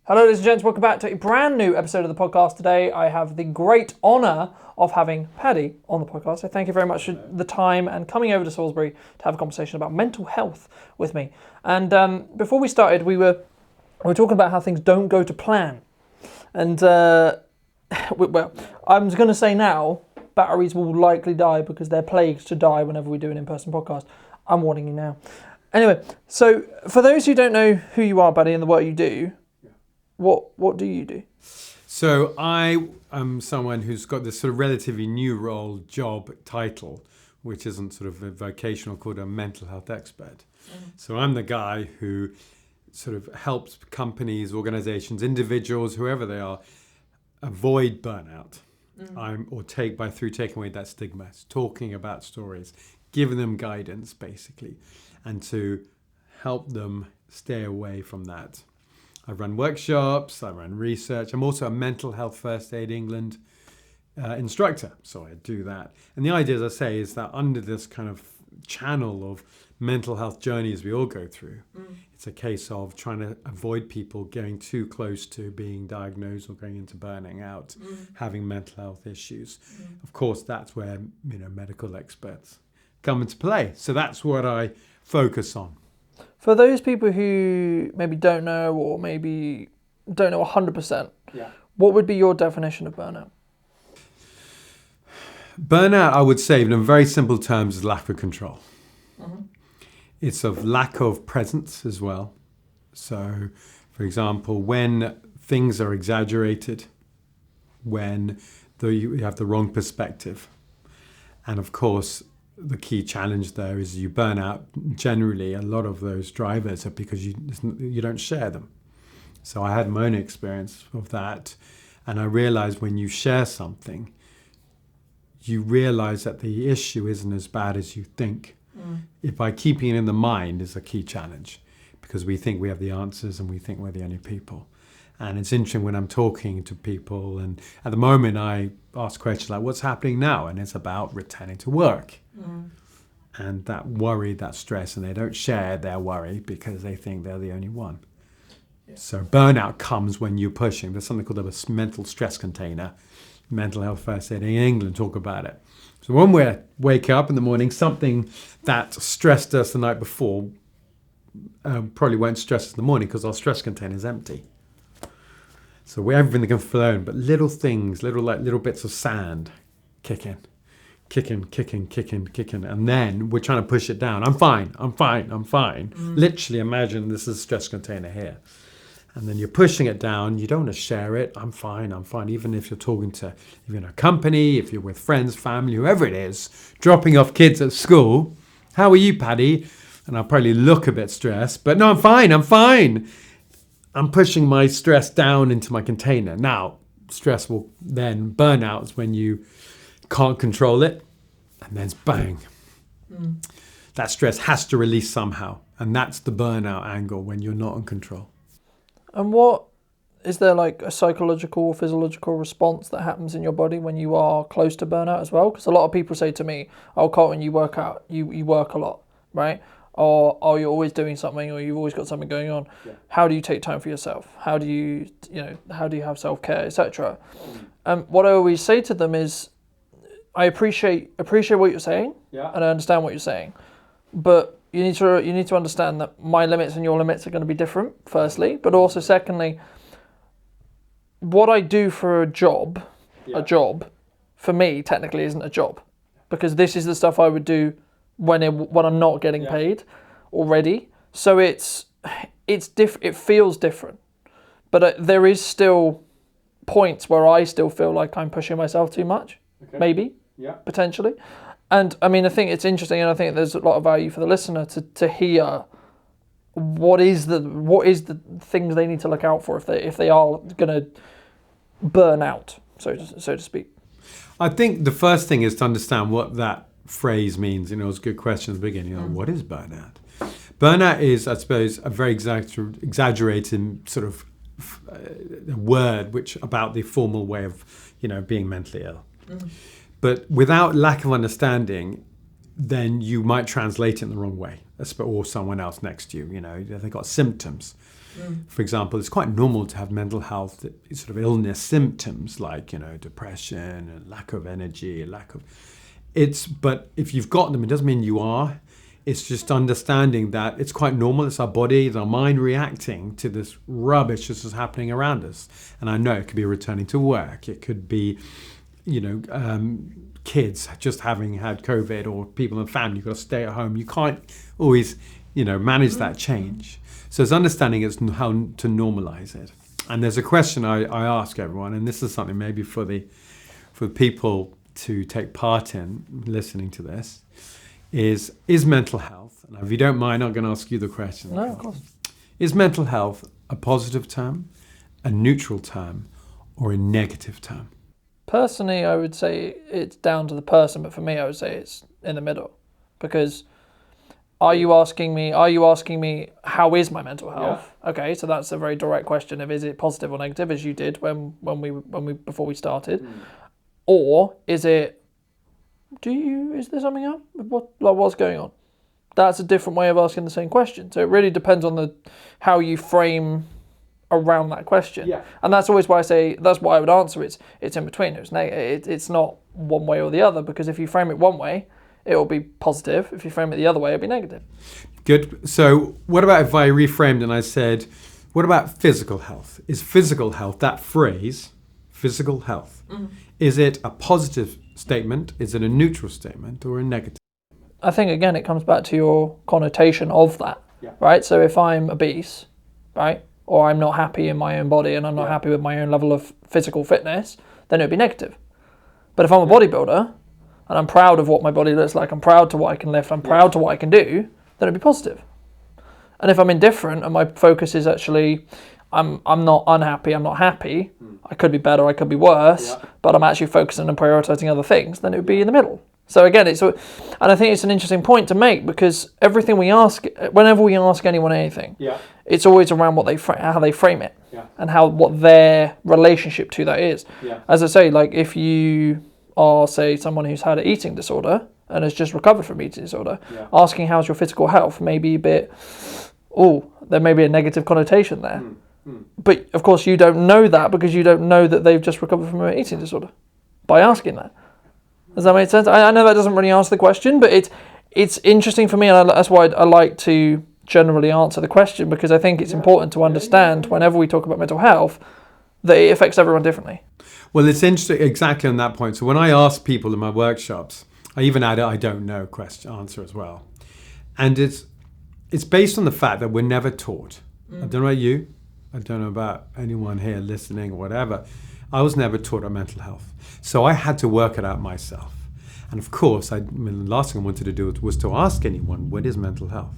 Hello ladies and gents, welcome back to a brand new episode of the podcast. Today I have the great honour of having Paddy on the podcast. So thank you very much for the time and coming over to Salisbury to have a conversation about mental health with me. And before we started, we were talking about how things don't go to plan. And well, I'm going to say now, batteries will likely die because they're plagued to die whenever we do an in-person podcast. I'm warning you now. Anyway, so for those who don't know who you are, Paddy, and the work you do, What do you do? So I am someone who's got this sort of relatively new role, job title, which isn't sort of a vocational, called a mental health expert. So I'm the guy who sort of helps companies, organizations, individuals, whoever they are, avoid burnout. Through taking away that stigma, talking about stories, giving them guidance basically, and to help them stay away from that. I run workshops, I run research. I'm also a mental health first aid England instructor, so I do that. And the idea, as I say, is that under this kind of channel of mental health journeys we all go through, it's a case of trying to avoid people getting too close to being diagnosed or going into burning out, having mental health issues. Of course, that's where medical experts come into play. So that's what I focus on. For those people who maybe don't know or maybe don't know 100%, what would be your definition of burnout? Burnout, I would say, in very simple terms, is lack of control. It's of lack of presence as well. So, for example, when things are exaggerated, when you have the wrong perspective, and of course, the key challenge there is you burn out. Generally, a lot of those drivers are because you don't share them. So I had my own experience of that, and I realized when you share something, you realize that the issue isn't as bad as you think. If by keeping it in the mind is a key challenge, because we think we have the answers and we think we're the only people. And it's interesting when I'm talking to people, and at the moment I ask questions like, what's happening now? And it's about returning to work. And that worry, that stress, and they don't share their worry because they think they're the only one. So burnout comes when you're pushing. There's something called a mental stress container. Mental health first aid in England talk about it. So when we wake up in the morning, something that stressed us the night before probably won't stress us in the morning because our stress container is empty. So everything can flow, but little things, little bits of sand kicking. And then we're trying to push it down. I'm fine. Literally imagine this is a stress container here. And then you're pushing it down. You don't want to share it. I'm fine. Even if you're talking to a company, if you're with friends, family, whoever it is, dropping off kids at school. How are you, Paddy? And I'll probably look a bit stressed, but no, I'm fine. I'm pushing my stress down into my container. Now, stress will then burnout is when you can't control it, and then it's bang. That stress has to release somehow, and that's the burnout angle when you're not in control. And what is there like a psychological or physiological response that happens in your body when you are close to burnout as well? Because a lot of people say to me, "Oh, Colton, you work out, you work a lot, right? Or oh, you're always doing something, or you've always got something going on. How do you take time for yourself? How do you have self-care, etc." What I always say to them is, I appreciate what you're saying, and I understand what you're saying, but you need to understand that my limits and your limits are going to be different. Firstly, but also secondly, what I do for a job for me technically isn't a job, because this is the stuff I would do when I'm not getting paid already. So it's it feels different, but there is still points where I still feel like I'm pushing myself too much, maybe, potentially. And I mean, I think it's interesting, and I think there's a lot of value for the listener to hear what is the things they need to look out for if they are going to burn out, so to speak. I think the first thing is to understand what that phrase means. It was a good question at the beginning. What is burnout? Burnout is, I suppose, a very exaggerated sort of word which about the formal way of being mentally ill. But without lack of understanding, then you might translate it in the wrong way, or someone else next to you. They've got symptoms. For example, it's quite normal to have mental health sort of illness symptoms like, depression and lack of energy, but if you've got them, it doesn't mean you are. It's just understanding that it's quite normal. It's our body, it's our mind reacting to this rubbish that's happening around us. And I know it could be returning to work. It could be, kids just having had COVID, or people in the family, you've got to stay at home. You can't always, manage that change. So it's understanding how to normalize it. And there's a question I ask everyone, and this is something maybe for people to take part in listening to this, is mental health, and if you don't mind, I'm going to ask you the question. No, of course. Is mental health a positive term, a neutral term, or a negative term? Personally, I would say it's down to the person, but for me, I would say it's in the middle. Because are you asking me how is my mental health? Yeah. Okay, so that's a very direct question of is it positive or negative, as you did when we before we started, or is it? Is there something up? What's going on? That's a different way of asking the same question. So it really depends on how you frame around that question. Yeah. And that's always why I would answer it's in between. It's not one way or the other, because if you frame it one way, it will be positive. If you frame it the other way, it'll be negative. Good. So what about if I reframed and I said, what about physical health? Is physical health, that phrase, physical health, is it a positive statement? Is it a neutral statement or a negative? I think, again, it comes back to your connotation of that, right? So if I'm obese, right, or I'm not happy in my own body and I'm not happy with my own level of physical fitness, then it would be negative. But if I'm a bodybuilder and I'm proud of what my body looks like, I'm proud to what I can lift, I'm proud to what I can do, then it'd be positive. And if I'm indifferent and my focus is actually, I'm not unhappy, I'm not happy, I could be better, I could be worse, but I'm actually focusing on prioritizing other things, then it would be in the middle. So again, and I think it's an interesting point to make, because everything we ask, whenever we ask anyone anything, it's always around how they frame it, and what their relationship to that is. As I say, like if you are, say, someone who's had an eating disorder and has just recovered from eating disorder, asking how's your physical health may be a bit, there may be a negative connotation there. But of course you don't know that, because you don't know that they've just recovered from an eating disorder by asking that. Does that make sense? I know that doesn't really answer the question, but it's interesting for me, and that's why I like to generally answer the question, because I think it's important to understand whenever we talk about mental health that it affects everyone differently. Well, it's interesting exactly on that point. So when I ask people in my workshops, I even add a I don't know answer as well. And it's based on the fact that we're never taught. I don't know about you. I don't know about anyone here listening or whatever. I was never taught about mental health. So I had to work it out myself. And of course, the last thing I wanted to do was to ask anyone, what is mental health?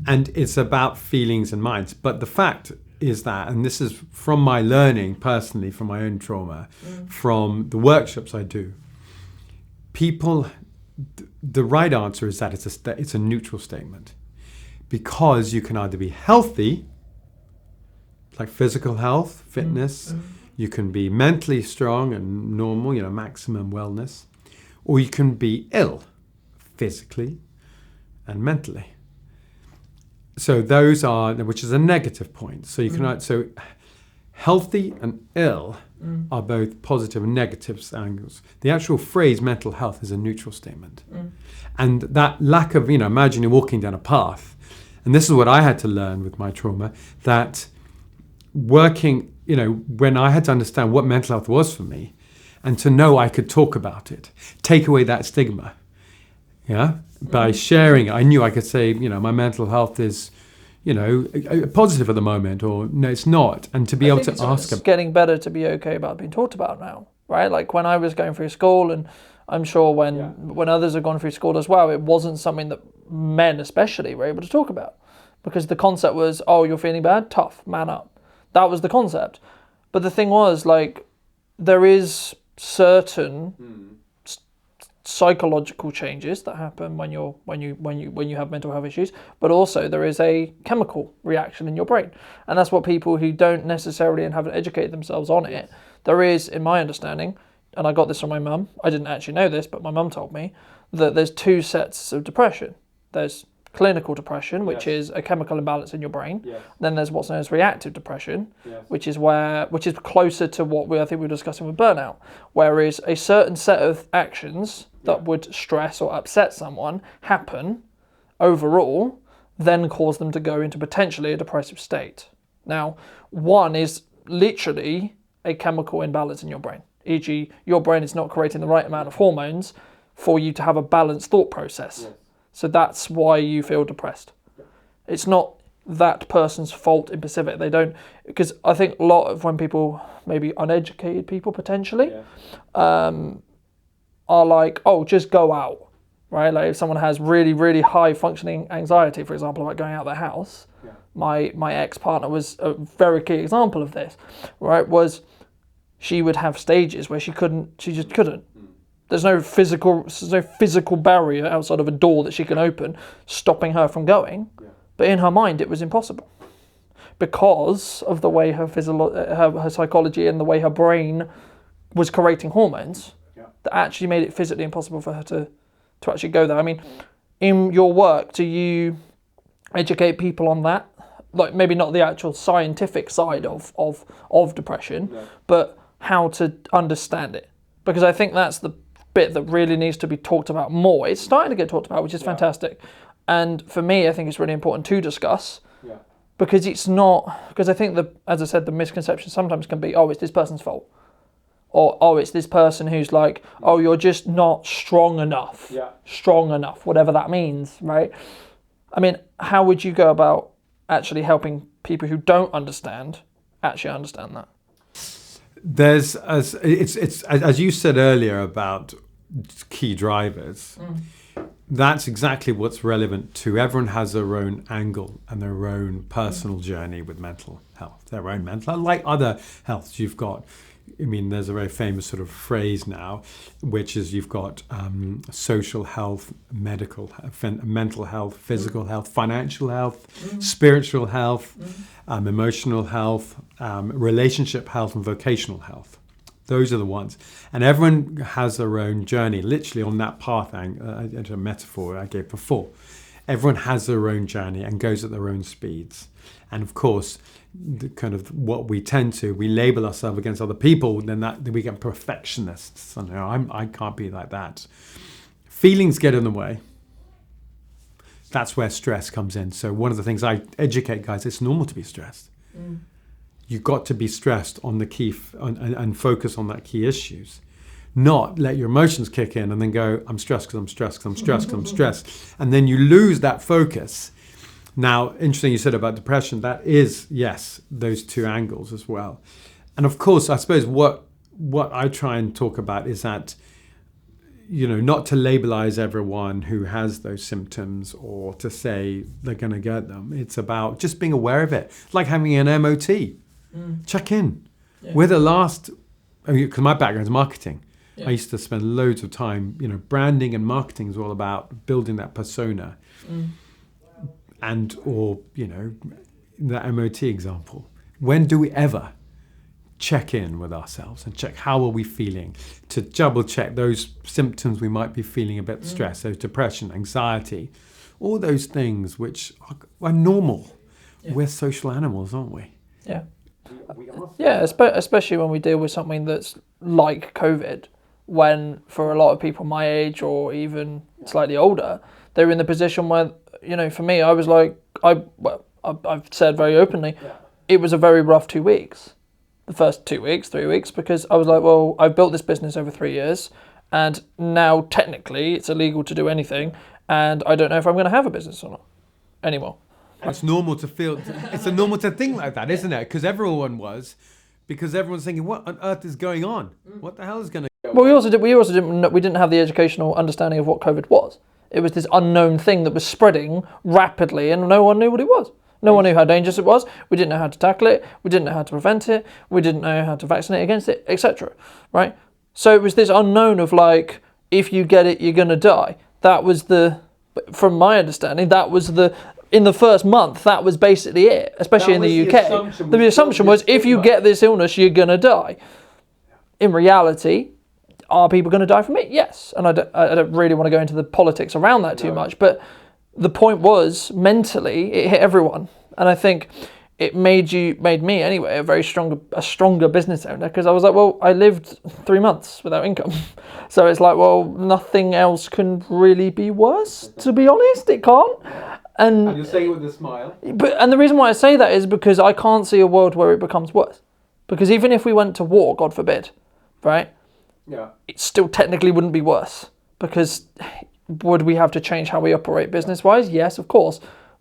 And it's about feelings and minds. But the fact is that, and this is from my learning personally, from my own trauma, from the workshops I do, the right answer is that it's a neutral statement. Because you can either be healthy, like physical health, fitness, you can be mentally strong and normal, maximum wellness, or you can be ill, physically and mentally. So those are, which is a negative point. So you can, so healthy and ill are both positive and negative angles. The actual phrase mental health is a neutral statement. And that lack of, imagine you're walking down a path, and this is what I had to learn with my trauma, that working, when I had to understand what mental health was for me, and to know I could talk about it, take away that stigma, by sharing it. I knew I could say, my mental health is, positive at the moment, or no, it's not. And to be able to ask. It's getting better to be okay about being talked about now, right? Like when I was going through school, and I'm sure when others have gone through school as well, it wasn't something that men especially were able to talk about, because the concept was, you're feeling bad? Tough, man up. That was the concept. But the thing was, like, there is certain psychological changes that happen when you have mental health issues, but also there is a chemical reaction in your brain. And that's what people who don't necessarily and haven't educated themselves on it, there is, in my understanding, and I got this from my mum, I didn't actually know this, but my mum told me, that there's two sets of depression. There's clinical depression, which is a chemical imbalance in your brain. Then there's what's known as reactive depression, which is closer to what I think we were discussing with burnout, whereas a certain set of actions that would stress or upset someone happen overall, then cause them to go into potentially a depressive state. Now, one is literally a chemical imbalance in your brain, e.g. your brain is not creating the right amount of hormones for you to have a balanced thought process. So that's why you feel depressed. It's not that person's fault in specific. They don't, because I think a lot of when people, maybe uneducated people potentially, are like, oh, just go out, right? Like if someone has really, really high functioning anxiety, for example, about going out of their house, my ex-partner was a very key example of this, right? Was she would have stages where she just couldn't. There's no physical barrier outside of a door that she can open stopping her from going. But in her mind, it was impossible because of the way her psychology and the way her brain was creating hormones that actually made it physically impossible for her to actually go there. I mean, in your work, do you educate people on that? Like maybe not the actual scientific side of depression, but how to understand it. Because I think that's the bit that really needs to be talked about more. It's starting to get talked about, which is fantastic. And for me, I think it's really important to discuss because I think as I said, the misconception sometimes can be, oh, it's this person's fault. Or, oh, it's this person who's like, oh, you're just not strong enough. Strong enough, whatever that means, right? I mean, how would you go about actually helping people who don't understand actually understand that? There's, as you said earlier about key drivers, that's exactly what's relevant to everyone has their own angle and their own personal journey with mental health, their own mental health, like other healths you've got. I mean, there's a very famous sort of phrase now, which is you've got social health, mental health, physical health, financial health, spiritual health, emotional health, relationship health, and vocational health. Those are the ones. And everyone has their own journey, literally on that path, a metaphor I gave before. Everyone has their own journey and goes at their own speeds. And of course, the kind of what we tend to, we label ourselves against other people, then we get perfectionists. So, no, I can't be like that. Feelings get in the way. That's where stress comes in. So one of the things I educate guys, it's normal to be stressed. You've got to be stressed on the key and focus on that key issues. Not let your emotions kick in and then go, I'm stressed because I'm stressed because I'm stressed because I'm stressed. And then you lose that focus. Now, interesting you said about depression. That is, yes, those two angles as well. And of course, I suppose what I try and talk about is that, not to labelize everyone who has those symptoms or to say they're going to get them. It's about just being aware of it. It's like having an MOT. Check in. We're the last, because my background is marketing. I used to spend loads of time, branding and marketing is all about building that persona. Or that MOT example. When do we ever check in with ourselves and check how are we feeling, to double check those symptoms we might be feeling a bit stressed, so depression, anxiety, all those things which are normal. We're social animals, aren't we? Yeah, especially when we deal with something that's like COVID, when for a lot of people my age or even slightly older, they're in the position where, for me, I was like, I've said very openly, it was a very rough 2 weeks. The first 2 weeks, 3 weeks, because I was like, well, I've built this business over 3 years, and now technically it's illegal to do anything, and I don't know if I'm going to have a business or not anymore. It's normal to feel, it's a normal to think like that, isn't it? Because everyone's thinking, what on earth is going on? What the hell is going to go on? Well, we didn't have the educational understanding of what COVID was. It was this unknown thing that was spreading rapidly and no one knew what it was. No one knew how dangerous it was. We didn't know how to tackle it. We didn't know how to prevent it. We didn't know how to vaccinate against it, etc. Right? So it was this unknown of like, if you get it, you're going to die. That was from my understanding, in the first month, that was basically it, especially in the UK. The assumption was if you get this illness, you're going to die. In reality, are people going to die from it? Yes. And I don't really want to go into the politics around that too much, but the point was, mentally, it hit everyone. And I think it made me anyway, a stronger business owner, because I was like, well, I lived 3 months without income. So it's like, well, nothing else can really be worse, to be honest. It can't. And you're saying it with a smile. And the reason why I say that is because I can't see a world where it becomes worse. Because even if we went to war, God forbid, right? Yeah. It still technically wouldn't be worse. Because would we have to change how we operate business-wise? Yes, of course.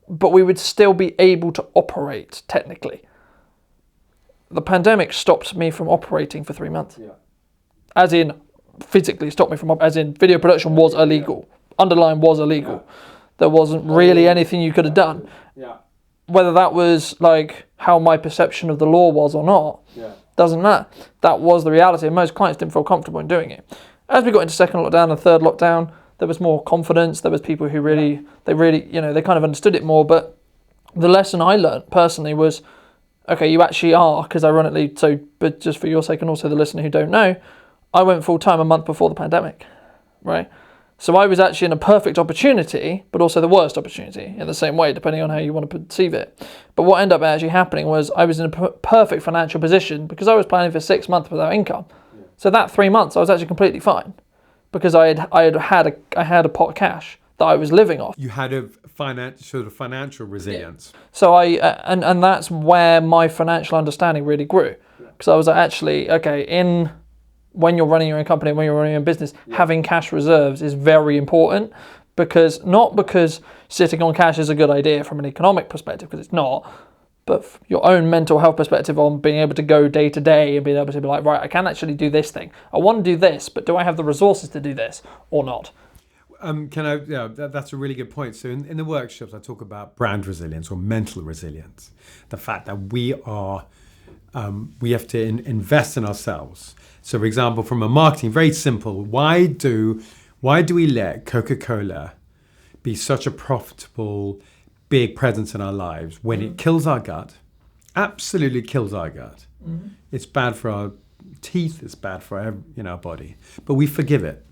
But we would still be able to operate, technically. The pandemic stopped me from operating for 3 months. Yeah. As in, physically stopped me from, as in, video production was illegal. Underline was illegal. Yeah. There wasn't really anything you could have done. Yeah. Whether that was like how my perception of the law was or not, doesn't matter. That was the reality, and most clients didn't feel comfortable in doing it. As we got into second lockdown and third lockdown, there was more confidence. There was people who really, they kind of understood it more. But the lesson I learned personally was, okay, you actually are, because ironically, but just for your sake and also the listener who don't know, I went full time a month before the pandemic, right? So I was actually in a perfect opportunity, but also the worst opportunity in the same way, depending on how you want to perceive it. But what ended up actually happening was I was in a perfect financial position because I was planning for 6 months without income. Yeah. So that 3 months, I was actually completely fine because I had a pot of cash that I was living off. You had a financial resilience. Yeah. So and that's where my financial understanding really grew, because I was like, actually, okay, when you're running your own company, when you're running your own business, having cash reserves is very important, not because sitting on cash is a good idea from an economic perspective, because it's not, but your own mental health perspective on being able to go day to day and being able to be like, right, I can actually do this thing. I want to do this, but do I have the resources to do this or not? That's a really good point. So in the workshops, I talk about brand resilience or mental resilience. The fact that we have to invest in ourselves. So, for example, from a marketing, very simple. Why do we let Coca-Cola be such a profitable, big presence in our lives when it kills our gut? Absolutely kills our gut. Mm-hmm. It's bad for our teeth. It's bad for our body. But we forgive it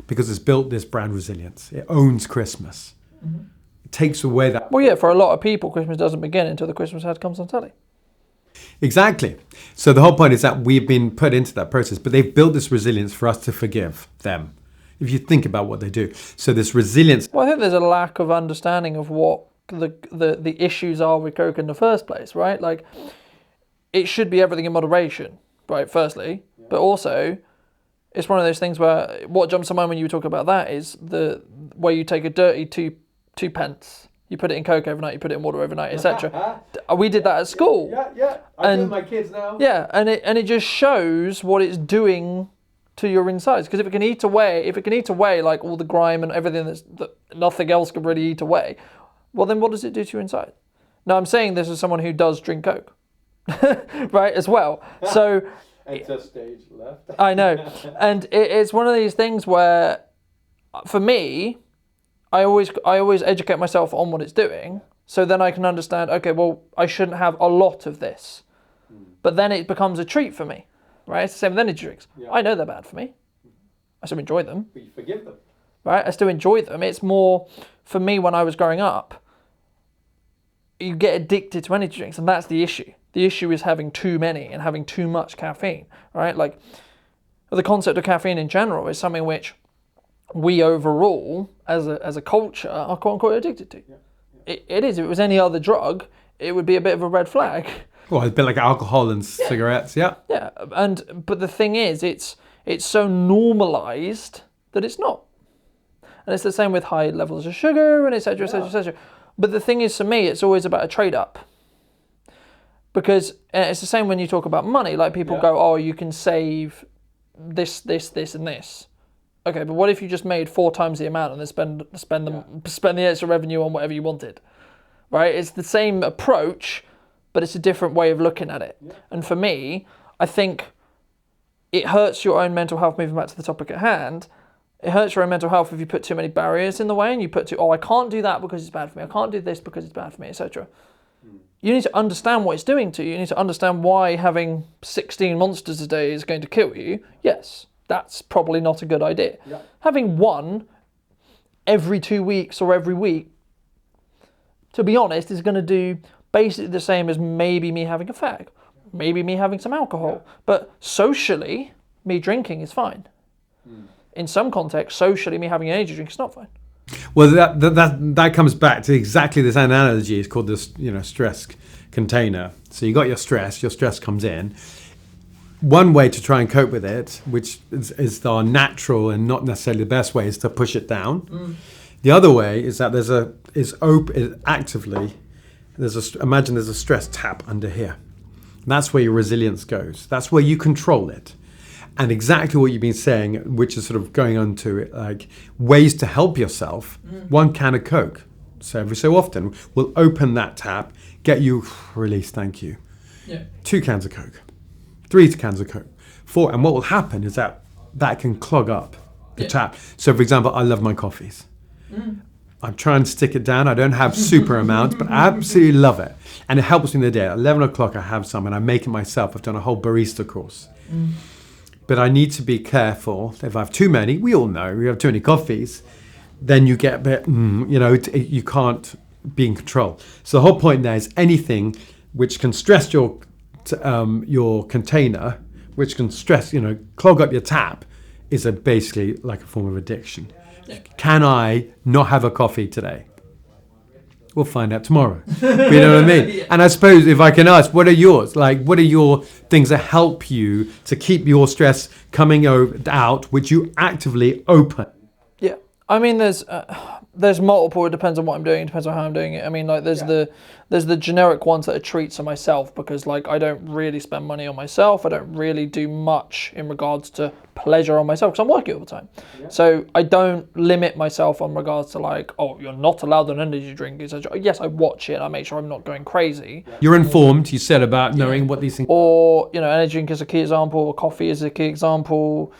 because it's built this brand resilience. It owns Christmas. Mm-hmm. It takes away that. Well, yeah, for a lot of people, Christmas doesn't begin until the Christmas ad comes on telly. Exactly. So the whole point is that we've been put into that process, but they've built this resilience for us to forgive them. If you think about what they do. So this resilience. Well, I think there's a lack of understanding of what the issues are with Coke in the first place, right? Like, it should be everything in moderation, right? Firstly, but also it's one of those things where what jumps to mind when you talk about that is where you take a dirty two pence. You put it in Coke overnight, you put it in water overnight, etc. We did that at school. Yeah. I do my kids now. Yeah, and it just shows what it's doing to your insides. Because if it can eat away like all the grime and everything that nothing else can really eat away, well then what does it do to your inside? Now I'm saying this as someone who does drink Coke, right, as well. So it's a stage left. I know, and it's one of these things where, for me, I always educate myself on what it's doing, so then I can understand, okay, well, I shouldn't have a lot of this. But then it becomes a treat for me, right? It's the same with energy drinks. Yeah. I know they're bad for me. I still enjoy them. But you forgive them. Right? I still enjoy them. It's more, for me, when I was growing up, you get addicted to energy drinks, and that's the issue. The issue is having too many and having too much caffeine, right? Like, the concept of caffeine in general is something which we overall, as a culture, are quote unquote addicted to. Yeah. It is. If it was any other drug, it would be a bit of a red flag. Well, a bit like alcohol and cigarettes, yeah. Yeah, but the thing is, it's so normalised that it's not. And it's the same with high levels of sugar and etc. etc. etc. But the thing is, for me, it's always about a trade-up. Because it's the same when you talk about money. Like, people go, oh, you can save this, and this. Okay, but what if you just made 4 times the amount and then spend the extra revenue on whatever you wanted, right? It's the same approach, but it's a different way of looking at it. Yeah. And for me, I think it hurts your own mental health. Moving back to the topic at hand, it hurts your own mental health if you put too many barriers in the way and you put I can't do that because it's bad for me. I can't do this because it's bad for me, etc. You need to understand what it's doing to you. You need to understand why having 16 monsters a day is going to kill you. Yes. That's probably not a good idea. Yeah. Having one every 2 weeks or every week to be honest, is going to do basically the same as maybe me having a fag, maybe me having some alcohol. But socially, me drinking is fine. In some contexts, socially, me having an energy drink is not fine. Well, that comes back to exactly this analogy. It's called this, stress container. So you got your stress comes in. One way to try and cope with it, which is our natural and not necessarily the best way, is to push it down. The other way is that imagine there's a stress tap under here. And that's where your resilience goes. That's where you control it. And exactly what you've been saying, which is sort of going on to it, like ways to help yourself. 1 can of Coke. So every so often, we'll open that tap, get you released, thank you. 2 cans of Coke, 3 cans of Coke, 4. And what will happen is that can clog up the tap. So for example, I love my coffees. I'm trying to stick it down. I don't have super amounts, but I absolutely love it. And it helps me in the day. At 11 o'clock, I have some, and I make it myself. I've done a whole barista course. But I need to be careful. If I have too many, we all know, we have too many coffees, then you get a bit, you can't be in control. So the whole point there is anything which can stress your container, which can stress, clog up your tap, is basically like a form of addiction. Can I not have a coffee today? We'll find out tomorrow. But you know what I mean? And I suppose if I can ask, what are yours? Like, what are your things that help you to keep your stress coming out, which you actively open? Yeah. I mean, there's multiple. It depends on what I'm doing. It depends on how I'm doing it. I mean, like there's the generic ones that are treats for myself, because like I don't really spend money on myself. I don't really do much in regards to pleasure on myself because I'm working all the time. So I don't limit myself on regards to like, oh, you're not allowed an energy drink. Yes, I watch it. I make sure I'm not going crazy. You're informed. You said about knowing what these things. Or energy drink is a key example. Or coffee is a key example.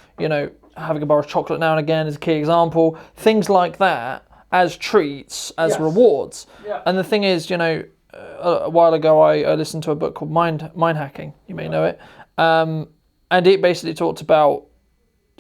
Having a bar of chocolate now and again is a key example. Things like that as treats, as rewards. And the thing is, a while ago I listened to a book called Mind Hacking. You may know it. And it basically talked about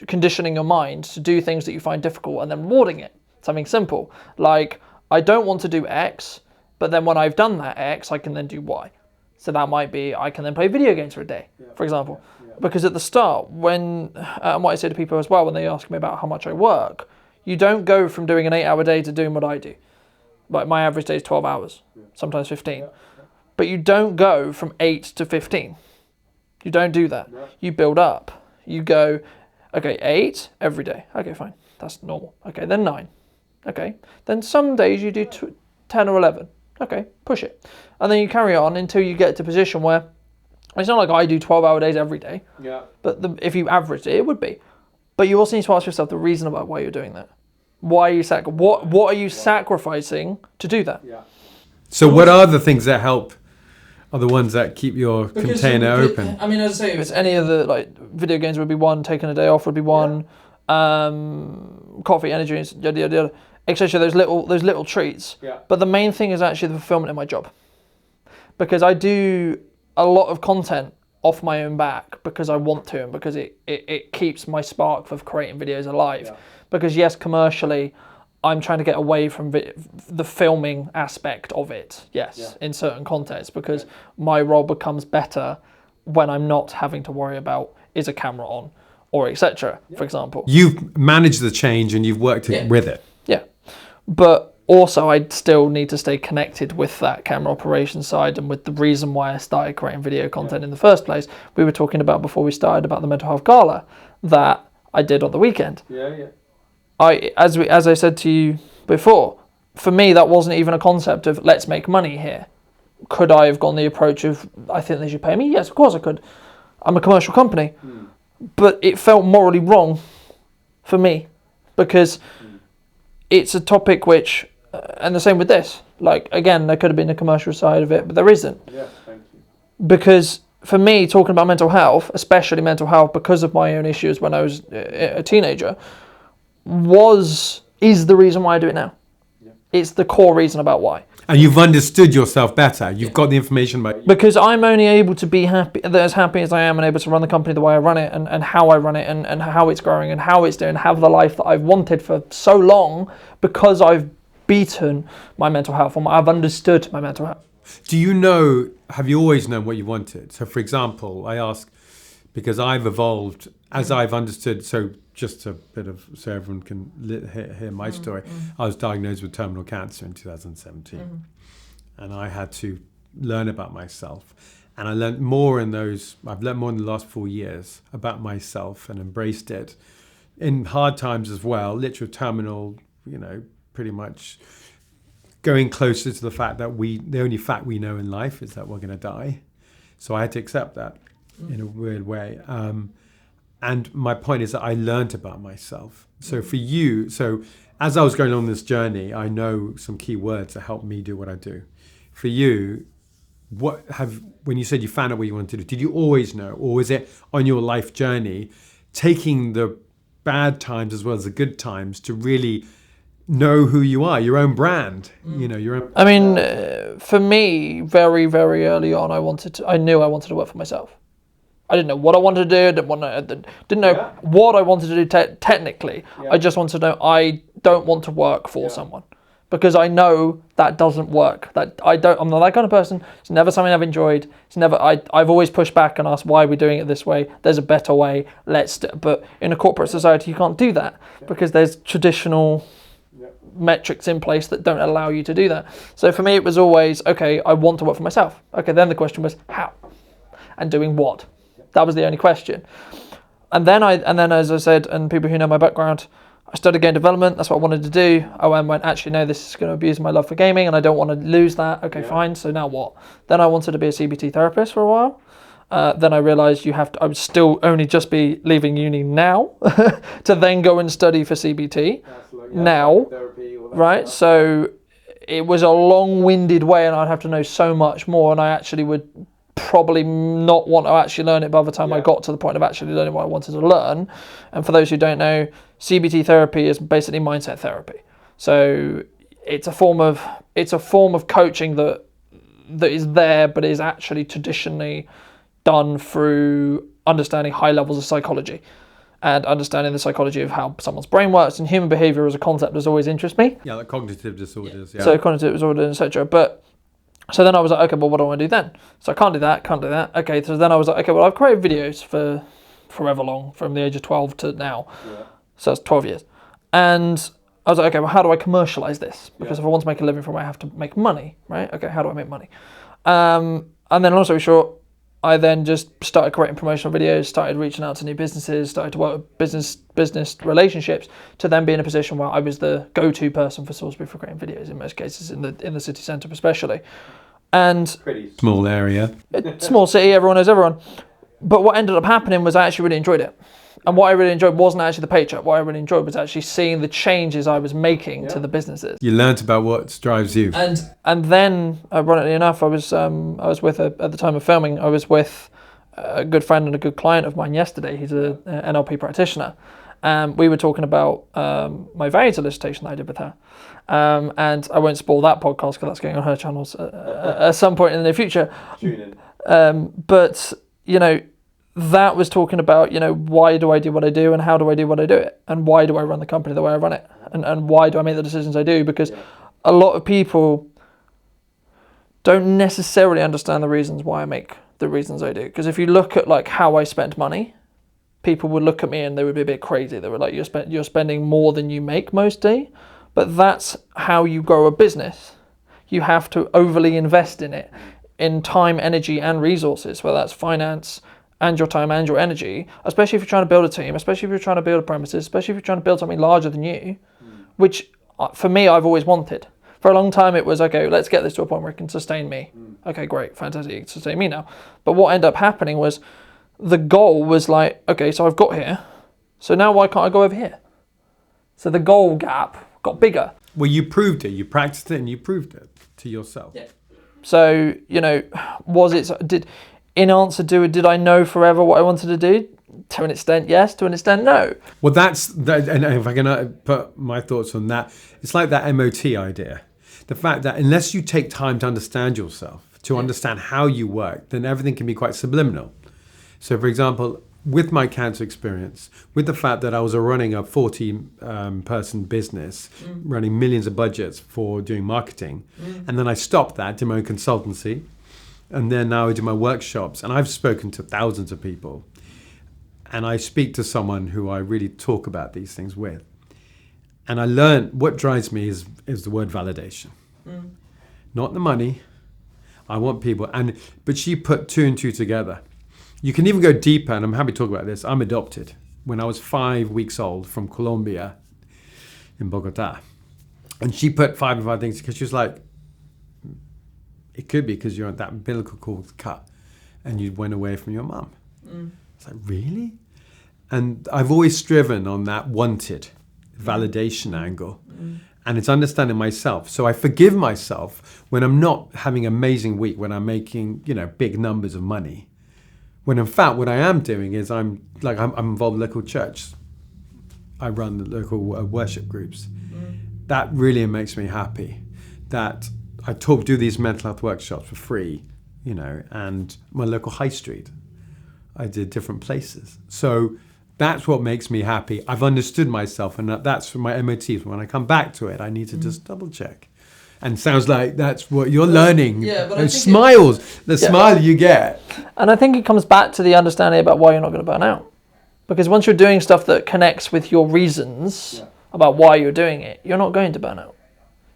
conditioning your mind to do things that you find difficult and then rewarding it. Something simple. Like, I don't want to do X, but then when I've done that X, I can then do Y. So that might be, I can then play video games for a day, for example. Because at the start, and what I say to people as well, when they ask me about how much I work, you don't go from doing an 8-hour day to doing what I do. Like my average day is 12 hours, sometimes 15. But you don't go from 8 to 15. You don't do that. You build up. You go, okay, 8 every day. Okay, fine. That's normal. Okay, then 9. Okay. Then some days you do 10 or 11. Okay, push it. And then you carry on until you get to a position where it's not like I do 12-hour days every day. But if you averaged it, it would be. But you also need to ask yourself the reason about why you're doing that. Why are you what are you sacrificing to do that? So what are the things that help? Are the ones that keep your container open? I mean, as I say, if it's any of the video games would be one, taking a day off would be one, coffee, energy, yada yada yada, etc. Those little treats. But the main thing is actually the fulfillment in my job, because I do a lot of content off my own back because I want to, and because it keeps my spark for creating videos alive. Because yes, commercially, I'm trying to get away from the filming aspect of it, in certain contexts, because my role becomes better when I'm not having to worry about is a camera on or etc. For example. You've managed the change and you've worked with it. Yeah. But also I still need to stay connected with that camera operation side and with the reason why I started creating video content in the first place. We were talking about before we started about the mental health gala that I did on the weekend. As I said to you before, for me that wasn't even a concept of let's make money here. Could I have gone the approach of I think they should pay me? Yes, of course I could. I'm a commercial company. But it felt morally wrong for me because it's a topic which, and the same with this, like again there could have been a commercial side of it, but there isn't. Thank you. Because for me, talking about mental health, especially mental health because of my own issues when I was a teenager, is the reason why I do it now. It's the core reason about why. And you've understood yourself better. You've got the information about you. Because I'm only able to be as happy as I am and able to run the company the way I run it and how I run it and how it's growing and how it's doing, have the life that I've wanted for so long because I've beaten my mental health, or I've understood my mental health. Have you always known what you wanted? So for example, I ask, because I've evolved as I've understood, so just a bit of, so everyone can hear my story. I was diagnosed with terminal cancer in 2017, and I had to learn about myself. And I learned more I've learned more in the last 4 years about myself and embraced it in hard times as well, literal terminal, pretty much going closer to the fact that the only fact we know in life is that we're going to die. So I had to accept that in a weird way. And my point is that I learned about myself. So for you, as I was going on this journey, I know some key words that helped me do what I do. For you, when you said you found out what you wanted to do, did you always know, or was it on your life journey, taking the bad times as well as the good times to really know who you are, your own brand, your own... I mean, for me, very, very early on, I knew I wanted to work for myself. I didn't know what I wanted to do. Didn't know what I wanted to do technically. Yeah. I just wanted to know I don't want to work for someone, because I know that doesn't work. I'm not that kind of person. It's never something I've enjoyed. I've always pushed back and asked, why are we doing it this way? There's a better way. But in a corporate society, you can't do that because there's traditional metrics in place that don't allow you to do that. So for me, it was always, okay, I want to work for myself. Okay, then the question was how and doing what? That was the only question. And then as I said, and people who know my background, I studied game development. That's what I wanted to do. I went, actually, no, this is going to abuse my love for gaming and I don't want to lose that. Okay, fine. So now what? Then I wanted to be a CBT therapist for a while. Then I realized I would still only just be leaving uni now to then go and study for CBT now, right? So it was a long-winded way and I'd have to know so much more, and I actually would probably not want to actually learn it by the time I got to the point of actually learning what I wanted to learn. And for those who don't know, CBT therapy is basically mindset therapy. So it's a form of coaching that is there, but is actually traditionally done through understanding high levels of psychology and understanding the psychology of how someone's brain works. And human behavior as a concept has always interested me. Yeah, like cognitive disorders. Yeah. So cognitive disorders, etc. But so then I was like, okay, well, what do I want to do then? So I can't do that. Okay, so then I was like, okay, well, I've created videos for forever long, from the age of 12 to now. Yeah. So that's 12 years. And I was like, okay, well, how do I commercialize this? Because if I want to make a living from it, I have to make money, right? Okay, how do I make money? And then long story short, I then just started creating promotional videos, started reaching out to new businesses, started to work with business relationships, to then be in a position where I was the go-to person for Salisbury for creating videos, in most cases, in the city centre especially. And pretty small area. Small city, everyone knows everyone. But what ended up happening was I actually really enjoyed it. And what I really enjoyed wasn't actually the paycheck. What I really enjoyed was actually seeing the changes I was making to the businesses. You learnt about what drives you. And then, ironically enough, I was with, at the time of filming, I was with a good friend and a good client of mine yesterday. He's an NLP practitioner. We were talking about my value solicitation that I did with her. And I won't spoil that podcast because that's going on her channels at some point in the near future. Tune in. But, that was talking about, why do I do what I do and how do I do what I do it? And why do I run the company the way I run it? And why do I make the decisions I do? Because a lot of people don't necessarily understand the reasons why I make the reasons I do. Because if you look at like how I spend money, people would look at me and they would be a bit crazy. They were like, you're spending more than you make mostly. But that's how you grow a business. You have to overly invest in it, in time, energy, and resources, whether that's finance and your time and your energy, especially if you're trying to build a team, especially if you're trying to build a premises, especially if you're trying to build something larger than you, which for me, I've always wanted. For a long time, it was, okay, let's get this to a point where it can sustain me. Okay, great, fantastic, it can sustain me now. But what ended up happening was the goal was like, okay, so I've got here, so now why can't I go over here? So the goal gap got bigger. Well, you proved it, you practiced it and you proved it to yourself. Yeah. So, in answer to it, did I know forever what I wanted to do? To an extent, yes. To an extent, no. Well, that's, and if I can put my thoughts on that, it's like that MOT idea. The fact that unless you take time to understand yourself, to understand how you work, then everything can be quite subliminal. So, for example, with my cancer experience, with the fact that I was running a 40-person business, running millions of budgets for doing marketing, and then I stopped that, did my own consultancy, and then now I do my workshops, and I've spoken to thousands of people, and I speak to someone who I really talk about these things with. And I learned what drives me is the word validation. Not the money. I want people. But she put 2 and 2 together. You can even go deeper, and I'm happy to talk about this. I'm adopted. When I was 5 weeks old from Colombia in Bogota. And she put 5 and 5 things because she was like, it could be because you're on that umbilical cord cut and you went away from your mum. It's like, really? And I've always striven on that wanted validation angle. And it's understanding myself. So I forgive myself when I'm not having an amazing week, when I'm making, big numbers of money. When in fact, what I am doing is I'm involved in local church. I run the local worship groups. That really makes me happy. That I do these mental health workshops for free, and my local high street. I did different places. So that's what makes me happy. I've understood myself, and that's for my MOTs. When I come back to it, I need to just double check. And sounds like that's what you're learning. Yeah, but and smiles, smile you get. And I think it comes back to the understanding about why you're not going to burn out. Because once you're doing stuff that connects with your reasons about why you're doing it, you're not going to burn out.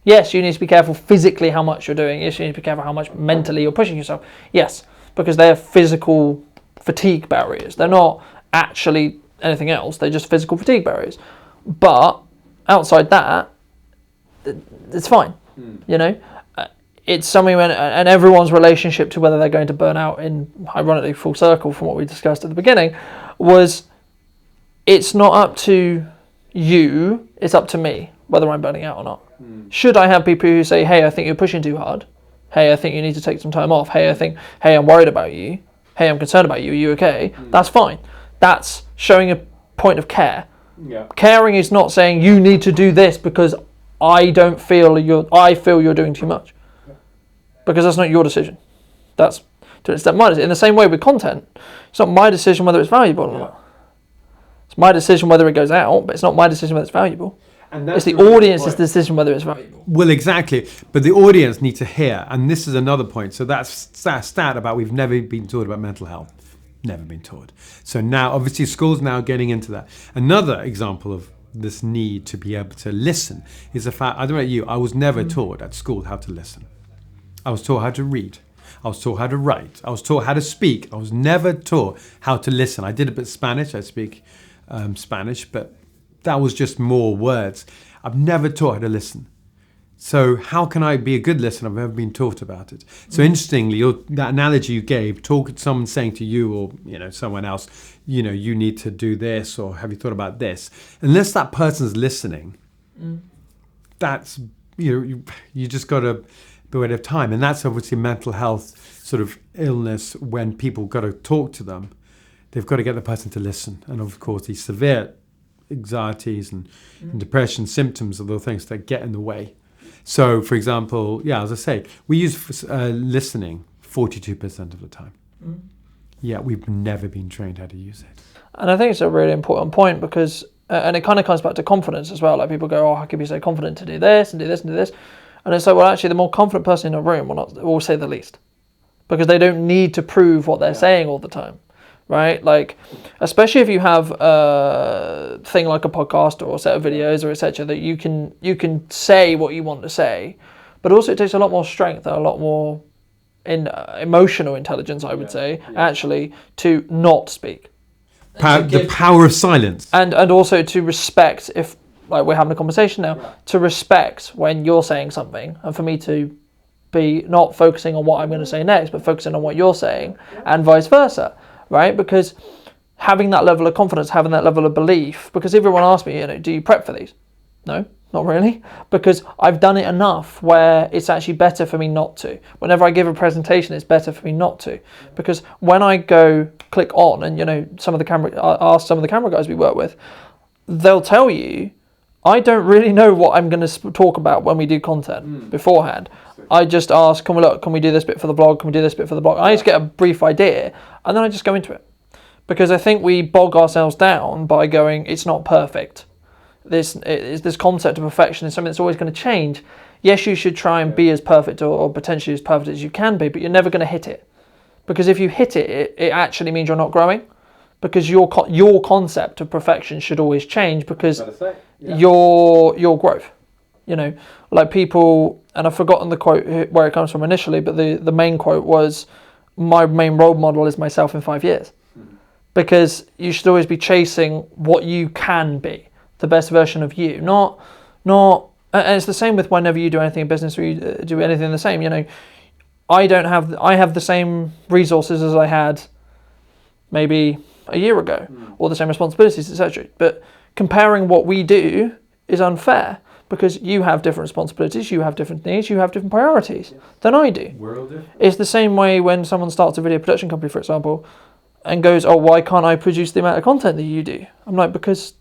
Yes, you need to be careful physically how much you're doing. Yes, you need to be careful how much mentally you're pushing yourself. Yes, because they're physical fatigue barriers. They're not actually anything else. They're just physical fatigue barriers. But outside that, it's fine. It's something and everyone's relationship to whether they're going to burn out, in ironically full circle from what we discussed at the beginning, was it's not up to you, it's up to me whether I'm burning out or not. Should I have people who say, hey, I think you're pushing too hard. Hey, I think you need to take some time off. Hey, I'm worried about you. Hey, I'm concerned about you. Are you okay? That's fine. That's showing a point of care. Yeah. Caring is not saying you need to do this because I feel you're doing too much. Because that's not your decision. That's my decision. In the same way with content, it's not my decision whether it's valuable or not. It's my decision whether it goes out, but it's not my decision whether it's valuable. And it's the audience's decision whether it's valuable. Well, exactly. But the audience need to hear, and this is another point. So that's that stat about we've never been taught about mental health. Never been taught. So now, obviously, schools now getting into that. Another example of this need to be able to listen is the fact, I don't know about you, I was never taught at school how to listen. I was taught how to read. I was taught how to write. I was taught how to speak. I was never taught how to listen. I did a bit of Spanish. I speak Spanish, but that was just more words. I've never taught how to listen. So how can I be a good listener? I've never been taught about it. So interestingly, that analogy you gave, someone saying to you or someone else, you need to do this, or have you thought about this? Unless that person's listening, that's you just got to be aware of time, and that's obviously mental health sort of illness. When people got to talk to them, they've got to get the person to listen, and of course these severe anxieties and depression symptoms are the things that get in the way. So, for example, as I say, we use listening 42% of the time. Yet we've never been trained how to use it. And I think it's a really important point because, and it kind of comes back to confidence as well. Like people go, how can you be so confident to do this and do this and do this? And it's like, well, actually, the more confident person in a room will say the least, because they don't need to prove what they're saying all the time. Right? Like, especially if you have a thing like a podcast or a set of videos or etc., that you can say what you want to say, but also it takes a lot more strength and a lot more emotional intelligence, I would say, actually, to not speak. The power of silence. And also to respect, if like we're having a conversation now, to respect when you're saying something, and for me to be not focusing on what I'm going to say next, but focusing on what you're saying, and vice versa. Right? Because having that level of confidence, having that level of belief, because everyone asks me, do you prep for these? No, not really. Because I've done it enough where it's actually better for me not to. Whenever I give a presentation, it's better for me not to. Because when I go click on and, ask some of the camera guys we work with, they'll tell you, I don't really know what I'm going to talk about when we do content beforehand. I just ask, can we do this bit for the blog? Can we do this bit for the blog? I just get a brief idea, and then I just go into it. Because I think we bog ourselves down by going, it's not perfect. This concept of perfection is something that's always going to change. Yes, you should try and be as perfect or potentially as perfect as you can be, but you're never going to hit it. Because if you hit it, it actually means you're not growing. Because your concept of perfection should always change because your growth. You know, like people, and I've forgotten the quote where it comes from initially, but the main quote was, my main role model is myself in 5 years. Because you should always be chasing what you can be, the best version of you, not, and it's the same with whenever you do anything in business or you do anything the same, you know, I have the same resources as I had maybe a year ago, or the same responsibilities, etc. But comparing what we do is unfair because you have different responsibilities, you have different needs, you have different priorities than I do. We're all different. It's the same way when someone starts a video production company, for example, and goes, oh, why can't I produce the amount of content that you do? I'm like, because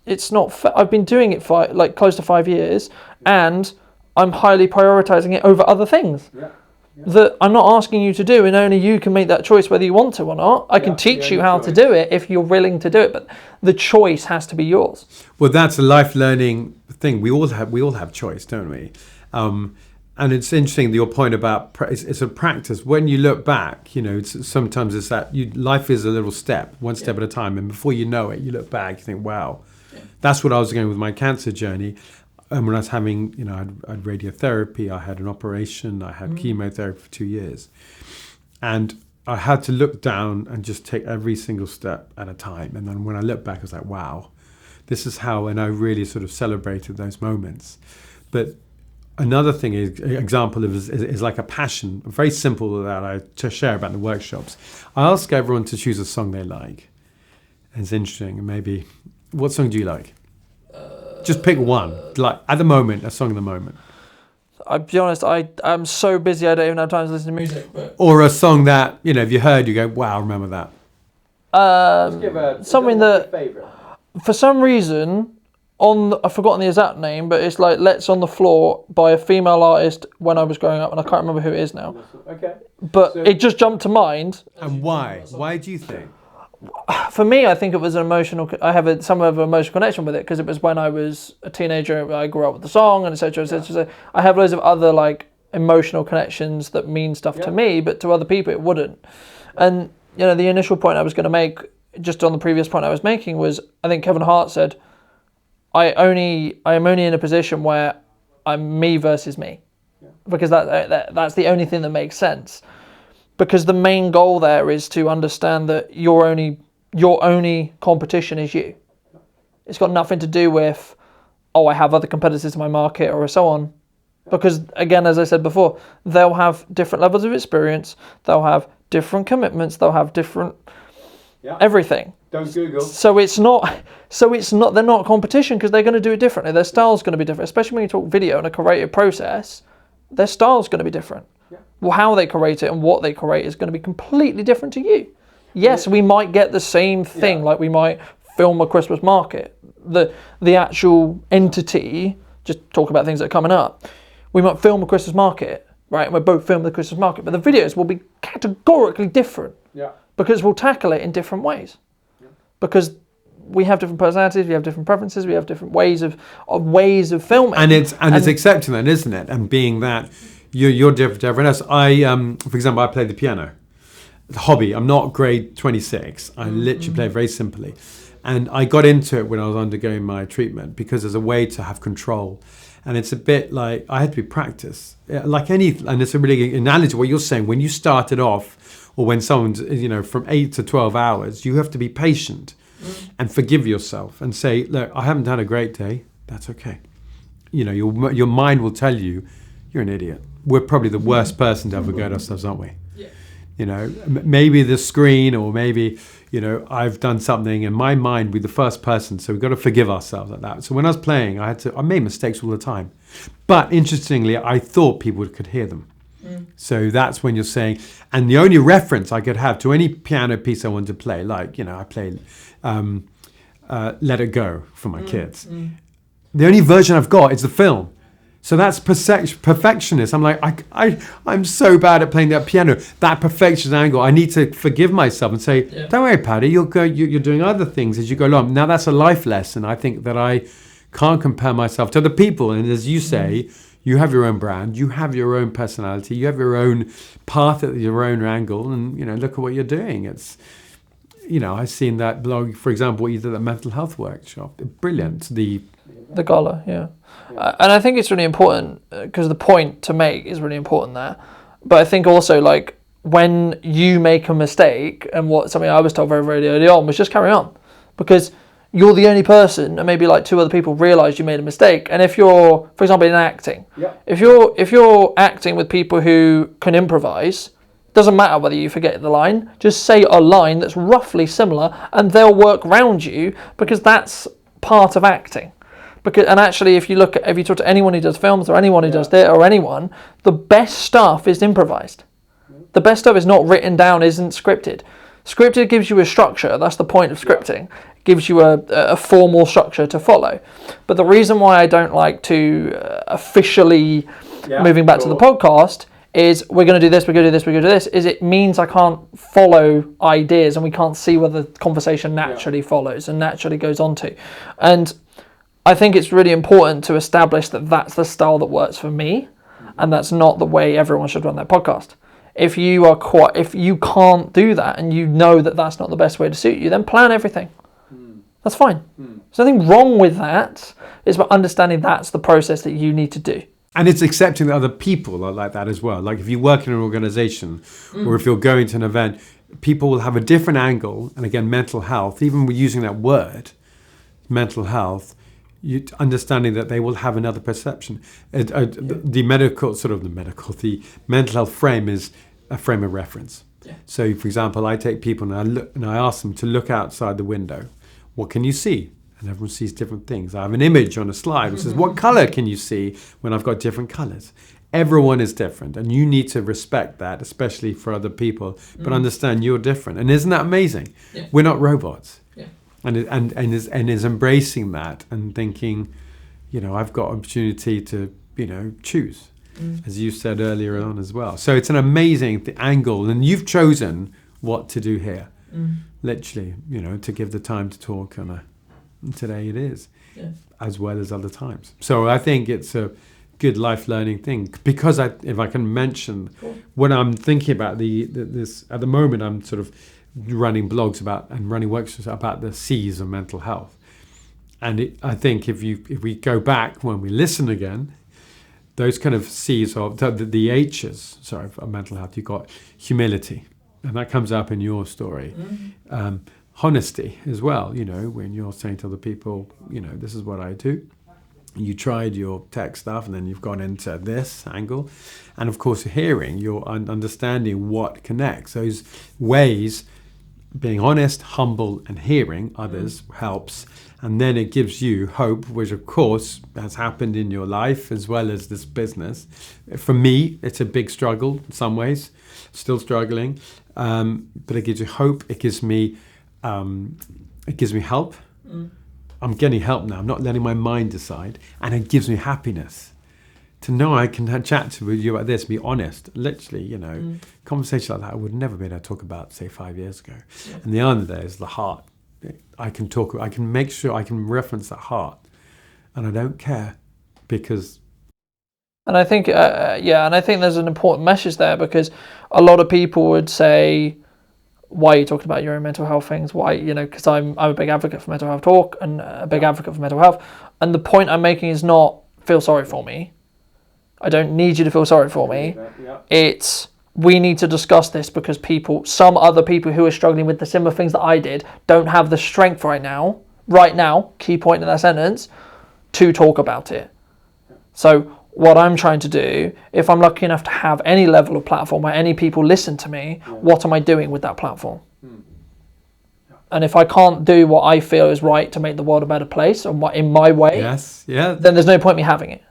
it's not fair. I've been doing it for like close to 5 years, and I'm highly prioritizing it over other things. That I'm not asking you to do, and only you can make that choice whether you want to or not. I can teach you how to do it if you're willing to do it, but the choice has to be yours. Well, that's a life learning thing. We all have choice, don't we? And it's interesting your point about it's a practice. When you look back, you know, sometimes it's that life is a little step, one step at a time, and before you know it, you look back, you think, wow, that's what I was going with my cancer journey. And when I was having, you know, I had radiotherapy, I had an operation, I had chemotherapy for 2 years. And I had to look down and just take every single step at a time. And then when I look back, I was like, wow, this is how, and I really sort of celebrated those moments. But another thing example is like a passion, very simple that I to share about the workshops. I ask everyone to choose a song they like. And it's interesting, maybe, what song do you like? Just pick one, like at the moment, a song at the moment. I'll be honest, I'm so busy I don't even have time to listen to music. But or a song that, you know, if you heard, you go, wow, remember that. Something that, for some reason, I've forgotten the exact name, but it's like Let's on the Floor by a female artist when I was growing up, and I can't remember who it is now. Okay. But it just jumped to mind. And why? Why do you think? For me, I think it was an emotional. I have some of an emotional connection with it because it was when I was a teenager. I grew up with the song and etc. etc. So I have loads of other like emotional connections that mean stuff to me, but to other people it wouldn't. And you know, the initial point I was going to make, just on the previous point I was making, was I think Kevin Hart said, I am only in a position where I'm me versus me, because that's the only thing that makes sense. Because the main goal there is to understand that your only competition is you. It's got nothing to do with, oh, I have other competitors in my market or so on. Because again, as I said before, they'll have different levels of experience, they'll have different commitments, they'll have different everything. Don't Google. So it's not they're not a competition because they're going to do it differently. Their style's going to be different, especially when you talk video and a creative process. Their style's going to be different. Well, how they create it and what they create is going to be completely different to you. Yes, we might get the same thing, like we might film a Christmas market. The actual entity, just talk about things that are coming up. We might film a Christmas market, right? And we're both filming the Christmas market, but the videos will be categorically different. Because we'll tackle it in different ways. Because we have different personalities, we have different preferences, we have different ways of filming. And it's accepting that, isn't it? And being that you're different to everyone else. For example, I play the piano. Hobby. I'm not grade 26. I literally play very simply. And I got into it when I was undergoing my treatment because there's a way to have control. And it's a bit like I had to be practiced. Like and it's a really good analogy what you're saying. When you started off, or when someone's, you know, from 8 to 12 hours, you have to be patient and forgive yourself and say, look, I haven't had a great day. That's okay. You know, your mind will tell you, you're an idiot. We're probably the worst person to ever go at ourselves, aren't we? Yeah. You know, maybe the screen, or maybe, you know, I've done something and my mind will be the first person. So we've got to forgive ourselves like that. So when I was playing, I made mistakes all the time. But interestingly, I thought people could hear them. So that's when you're saying, and the only reference I could have to any piano piece I wanted to play, like, you know, I played Let It Go for my kids. The only version I've got is the film. So that's perfectionist. I'm like, I'm so bad at playing that piano. That perfectionist angle. I need to forgive myself and say, don't worry, Paddy, you're doing other things as you go along. Now that's a life lesson. I think that I can't compare myself to other people. And as you say, you have your own brand, you have your own personality, you have your own path at your own angle, and look at what you're doing. It's I've seen that blog, for example, what you did at the mental health workshop. Brilliant. The gala, and I think it's really important because the point to make is really important there. But I think also, like, when you make a mistake, and something I was told very, very early on was just carry on, because you're the only person, and maybe like 2 other people realize you made a mistake. And if you're, for example, in acting, if you're acting with people who can improvise, doesn't matter whether you forget the line, just say a line that's roughly similar and they'll work around you, because that's part of acting. And actually, if you talk to anyone who does films or anyone who does theatre or anyone, the best stuff is improvised. The best stuff is not written down, isn't scripted. Scripted gives you a structure. That's the point of scripting. It gives you a formal structure to follow. But the reason why I don't like to officially, moving back to the podcast, is we're going to do this, we're going to do this, we're going to do this, is it means I can't follow ideas and we can't see where the conversation naturally follows and naturally goes on to. And I think it's really important to establish that that's the style that works for me, and that's not the way everyone should run their podcast. If you can't do that and you know that that's not the best way to suit you, then plan everything. That's fine. There's nothing wrong with that. It's about understanding that's the process that you need to do. And it's accepting that other people are like that as well. Like if you work in an organization or if you're going to an event, people will have a different angle. And again, mental health, even with using that word, mental health, understanding that they will have another perception. The mental health frame is a frame of reference. So, for example, I take people and I ask them to look outside the window. What can you see? And everyone sees different things. I have an image on a slide which says, what color can you see when I've got different colors? Everyone is different, and you need to respect that, especially for other people, but understand you're different. And isn't that amazing? We're not robots. And is embracing that and thinking, I've got opportunity to, choose, as you said earlier on as well. So it's an amazing angle, and you've chosen what to do here, literally, to give the time to talk, and today it is, as well as other times. So I think it's a good life learning thing, because if I can mention what I'm thinking about this at the moment, I'm sort of running blogs about and running workshops about the C's of mental health. And I think if we go back when we listen again, those kind of C's of the H's, of mental health, you've got humility, and that comes up in your story. Honesty as well, when you're saying to other people, this is what I do. You tried your tech stuff and then you've gone into this angle. And of course, hearing, you're understanding what connects. Those ways, being honest, humble, and hearing others helps. And then it gives you hope, which of course has happened in your life as well as this business. For me, it's a big struggle in some ways, still struggling. But it gives you hope. It gives me help. I'm getting help now. I'm not letting my mind decide. And it gives me happiness to know I can chat with you about this, be honest. Literally, conversation like that I would never be able to talk about, say, 5 years ago. And the other there is the heart. I can make sure I can reference that heart. And I don't care because... And I think, and I think there's an important message there, because a lot of people would say, why are you talking about your own mental health things? Why, because I'm a big advocate for mental health talk and a big advocate for mental health. And the point I'm making is not feel sorry for me. I don't need you to feel sorry for me. It's we need to discuss this because some other people who are struggling with the similar things that I did don't have the strength right now, key point in that sentence, to talk about it. So what I'm trying to do, if I'm lucky enough to have any level of platform where any people listen to me, what am I doing with that platform? And if I can't do what I feel is right to make the world a better place, or in my way, then there's no point me having it.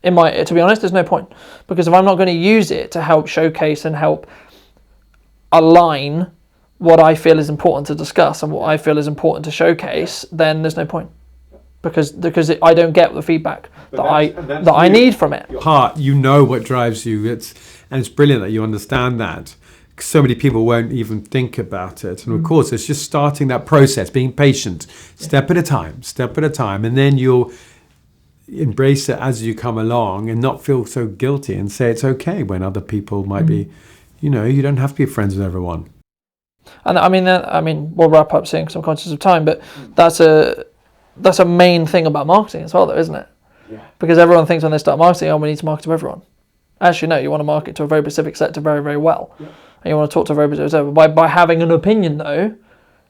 To be honest, there's no point. Because if I'm not going to use it to help showcase and help align what I feel is important to discuss and what I feel is important to showcase, then there's no point. because I don't get the feedback that I need from it. Your heart, you know what drives you. It's brilliant that you understand that. So many people won't even think about it. And of course, it's just starting that process, being patient, step at a time. And then you'll embrace it as you come along and not feel so guilty and say it's okay when other people might be, you don't have to be friends with everyone. And I mean, we'll wrap up soon because I'm conscious of time, but that's a main thing about marketing as well, though, isn't it? Yeah. Because everyone thinks when they start marketing, we need to market to everyone. Actually, no, you want to market to a very specific sector very, very well. Yeah. And you want to talk to a very specific sector. By having an opinion, though,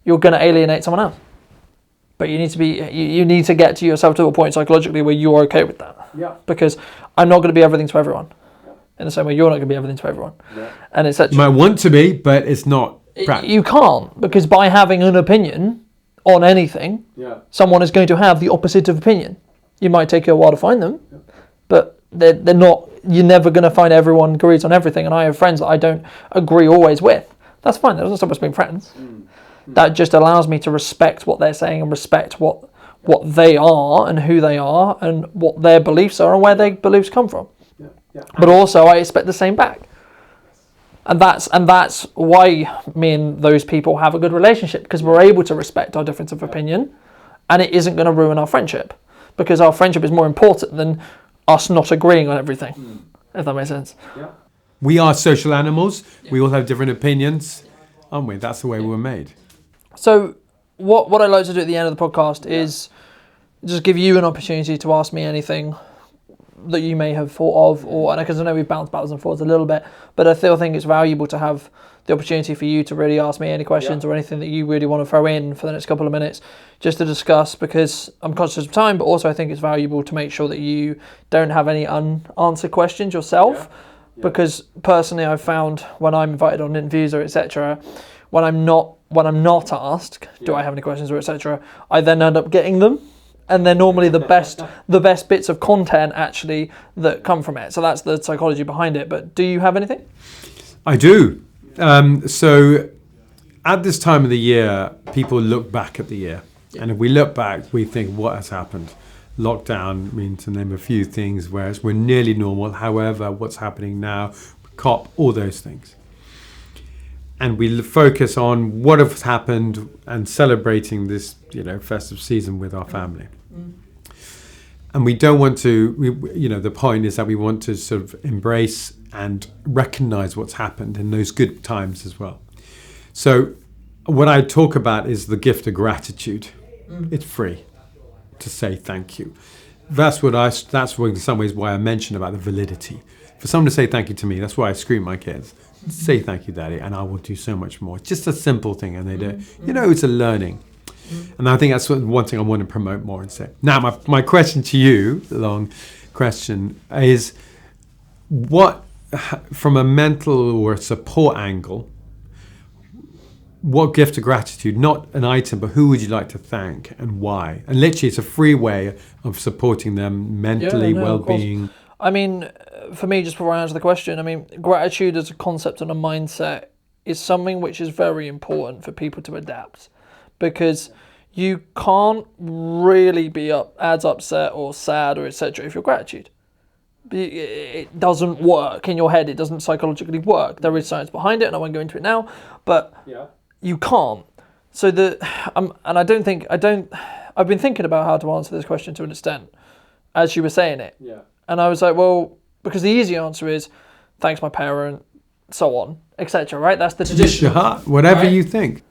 you're going to alienate someone else. But you need to get to yourself to a point psychologically where you're okay with that. Yeah. Because I'm not going to be everything to everyone. Yeah. In the same way, you're not going to be everything to everyone. Yeah. And it's such. You might want to be, but it's not practical. You can't, because by having an opinion on anything, someone is going to have the opposite of opinion. You might take you a while to find them, but they're not. You're never going to find everyone agrees on everything. And I have friends that I don't agree always with. That's fine. That doesn't stop us being friends. That just allows me to respect what they're saying and respect what they are and who they are and what their beliefs are and where their beliefs come from. But also I expect the same back. And that's why me and those people have a good relationship, because we're able to respect our difference of opinion, and it isn't going to ruin our friendship, because our friendship is more important than us not agreeing on everything, if that makes sense. We are social animals. We all have different opinions, aren't we? That's the way we were made. So what I like to do at the end of the podcast is just give you an opportunity to ask me anything that you may have thought of, and because I know we've bounced backwards and forwards a little bit, but I still think it's valuable to have the opportunity for you to really ask me any questions or anything that you really want to throw in for the next couple of minutes just to discuss, because I'm conscious of time, but also I think it's valuable to make sure that you don't have any unanswered questions yourself, because personally I've found when I'm invited on interviews or etc., when I'm not asked, do I have any questions or etc., I then end up getting them. And they're normally the best bits of content actually that come from it. So that's the psychology behind it. But do you have anything? I do. So at this time of the year, people look back at the year. And if we look back, we think, what has happened? Lockdown, to name a few things, whereas we're nearly normal. However, what's happening now, COP, all those things. And we focus on what has happened and celebrating this, festive season with our family. And we don't want to, the point is that we want to sort of embrace and recognize what's happened in those good times as well. So what I talk about is the gift of gratitude. It's free to say thank you. That's in some ways why I mentioned about the validity. For someone to say thank you to me, that's why I scream my kids. Say thank you, Daddy, and I will do so much more. It's just a simple thing, and they do. It's a learning. And I think that's one thing I want to promote more and say. Now, my question to you, the long question, is what, from a mental or support angle, what gift of gratitude, not an item, but who would you like to thank and why? And literally, it's a free way of supporting them mentally, well-being. For me, just before I answer the question, gratitude as a concept and a mindset is something which is very important for people to adapt, because you can't really be as upset or sad or etc. if you're gratitude. It doesn't work in your head. It doesn't psychologically work. There is science behind it, and I won't go into it now, but you can't. So I've been thinking about how to answer this question to an extent as you were saying it. Yeah. And I was like, well, because the easy answer is thanks my parent, so on, etc. Right? That's the traditional. Whatever you think.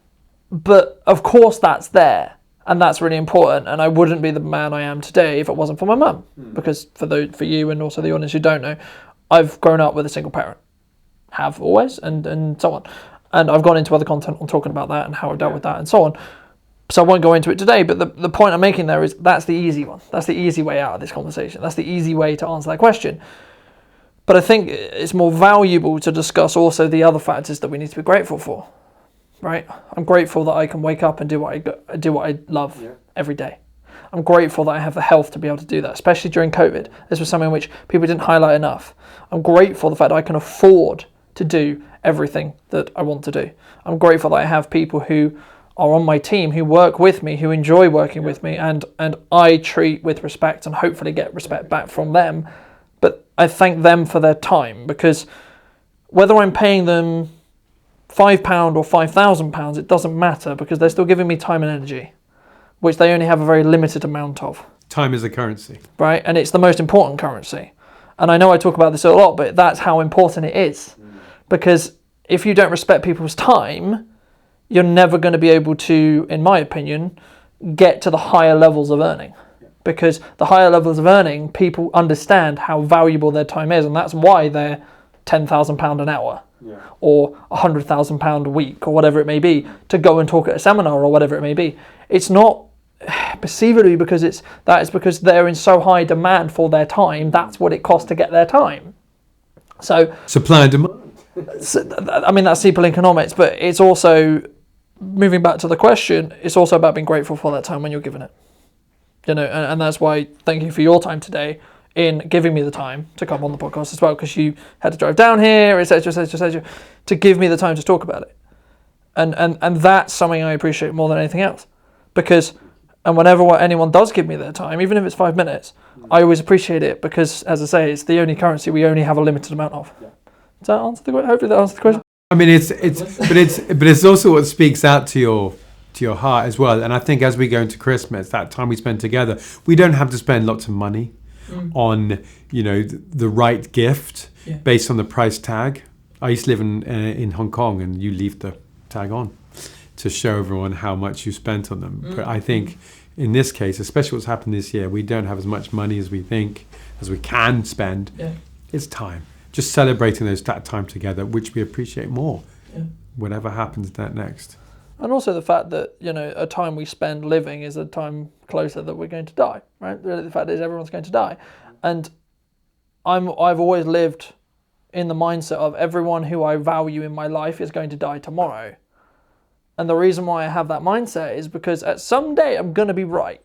But of course that's there, and that's really important. And I wouldn't be the man I am today if it wasn't for my mum. Because for you and also the audience who don't know, I've grown up with a single parent, have always, and so on. And I've gone into other content on talking about that and how I've dealt with that and so on. So I won't go into it today, but the point I'm making there is that's the easy one. That's the easy way out of this conversation. That's the easy way to answer that question. But I think it's more valuable to discuss also the other factors that we need to be grateful for, right? I'm grateful that I can wake up and do what I love every day. I'm grateful that I have the health to be able to do that, especially during COVID. This was something which people didn't highlight enough. I'm grateful the fact that I can afford to do everything that I want to do. I'm grateful that I have people who are on my team, who work with me, who enjoy working with me, and I treat with respect and hopefully get respect back from them. But I thank them for their time, because whether I'm paying them £5 or £5,000, it doesn't matter, because they're still giving me time and energy, which they only have a very limited amount of. Time is a currency. Right? And it's the most important currency. And I know I talk about this a lot, but that's how important it is. Because if you don't respect people's time, you're never going to be able to, in my opinion, get to the higher levels of earning. Because the higher levels of earning, people understand how valuable their time is, and that's why they're £10,000 an hour, or £100,000 a week, or whatever it may be, to go and talk at a seminar or whatever it may be. It's not perceivably because it's because they're in so high demand for their time. That's what it costs to get their time. So supply and demand. I mean, that's simple economics, but it's also, moving back to the question, it's also about being grateful for that time when you're given it. You know, and that's why thank you for your time today in giving me the time to come on the podcast as well, because you had to drive down here, etc., etc., etc., to give me the time to talk about it. And that's something I appreciate more than anything else, because, and whenever anyone does give me their time, even if it's 5 minutes, I always appreciate it, because, as I say, it's the only currency we only have a limited amount of. Does that answer the question? Hopefully that answers the question. I mean, it's also what speaks out to your heart as well. And I think as we go into Christmas, that time we spend together, we don't have to spend lots of money on, you know, the right gift based on the price tag. I used to live in Hong Kong, and you leave the tag on to show everyone how much you spent on them. But I think in this case, especially what's happened this year, we don't have as much money as we think, as we can spend. It's time. Just celebrating that time together, which we appreciate more, whatever happens next. And also the fact that, you know, a time we spend living is a time closer that we're going to die, right? The fact is everyone's going to die. And I've always lived in the mindset of everyone who I value in my life is going to die tomorrow. And the reason why I have that mindset is because at some day I'm going to be right?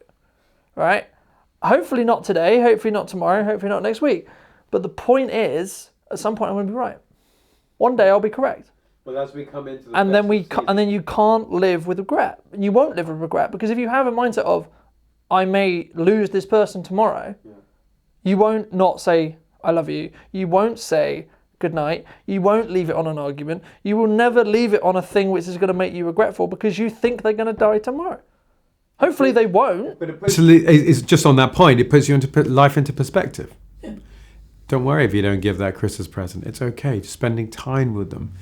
Hopefully not today, hopefully not tomorrow, hopefully not next week. But the point is, at some point I'm going to be right. One day I'll be correct. Well, as we come into the and then you can't live with regret. You won't live with regret, because if you have a mindset of, I may lose this person tomorrow, you won't not say, I love you. You won't say good night. You won't leave it on an argument. You will never leave it on a thing which is going to make you regretful, because you think they're going to die tomorrow. Hopefully they won't. But it's just on that point, it puts you into life into perspective. Don't worry if you don't give that Christmas present. It's okay. Just spending time with them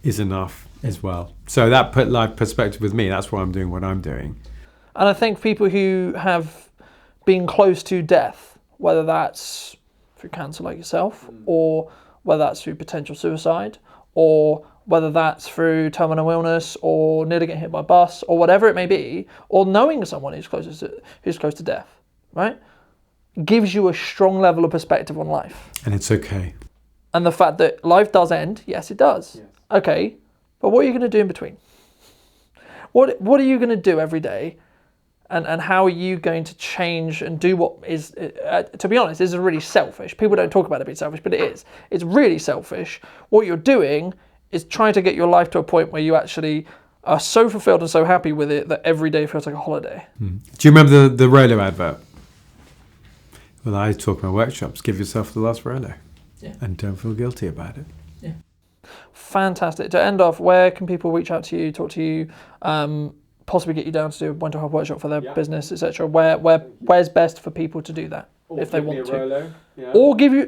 is enough as well. So that put life perspective with me. That's why I'm doing what I'm doing. And I think people who have been close to death, whether that's through cancer like yourself, or whether that's through potential suicide, or whether that's through terminal illness, or nearly getting hit by a bus, or whatever it may be, or knowing someone who's close to death, right? Gives you a strong level of perspective on life. And it's okay. And the fact that life does end, yes, it does. Yes. Okay, but what are you going to do in between? What are you going to do every day? And how are you going to change and do what is, to be honest, this is really selfish. People don't talk about it being selfish, but it is. It's really selfish. What you're doing is trying to get your life to a point where you actually are so fulfilled and so happy with it that every day feels like a holiday. Do you remember the Rolo advert? Well, I talk in my workshops, give yourself the last Rolo. And don't feel guilty about it. Fantastic. To end off, where can people reach out to you, talk to you, possibly get you down to do a mental health workshop for their business, etc.? Where's best for people to do that, if they want to? Rolo, or give me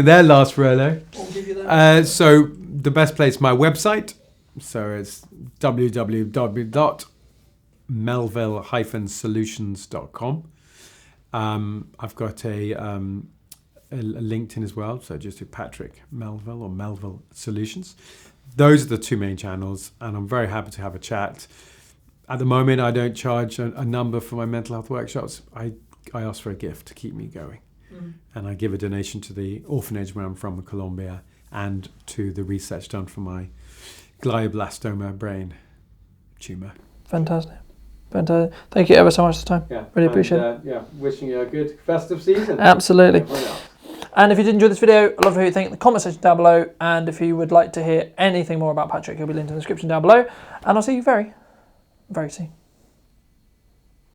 their last Rolo. Or give you that. So the best place, my website. So it's www.melville-solutions.com. I've got a LinkedIn as well, so just do Patrick Melville or Melville Solutions. Those are the two main channels, and I'm very happy to have a chat. At the moment, I don't charge a number for my mental health workshops. I ask for a gift to keep me going, and I give a donation to the orphanage where I'm from, Colombia, and to the research done for my glioblastoma brain tumour. Fantastic. Thank you ever so much for the time. Really appreciate it. Wishing you a good festive season. Absolutely. And if you did enjoy this video, I'd love to hear what you think in the comment section down below. And if you would like to hear anything more about Patrick, he'll be linked in the description down below. And I'll see you very, Very soon.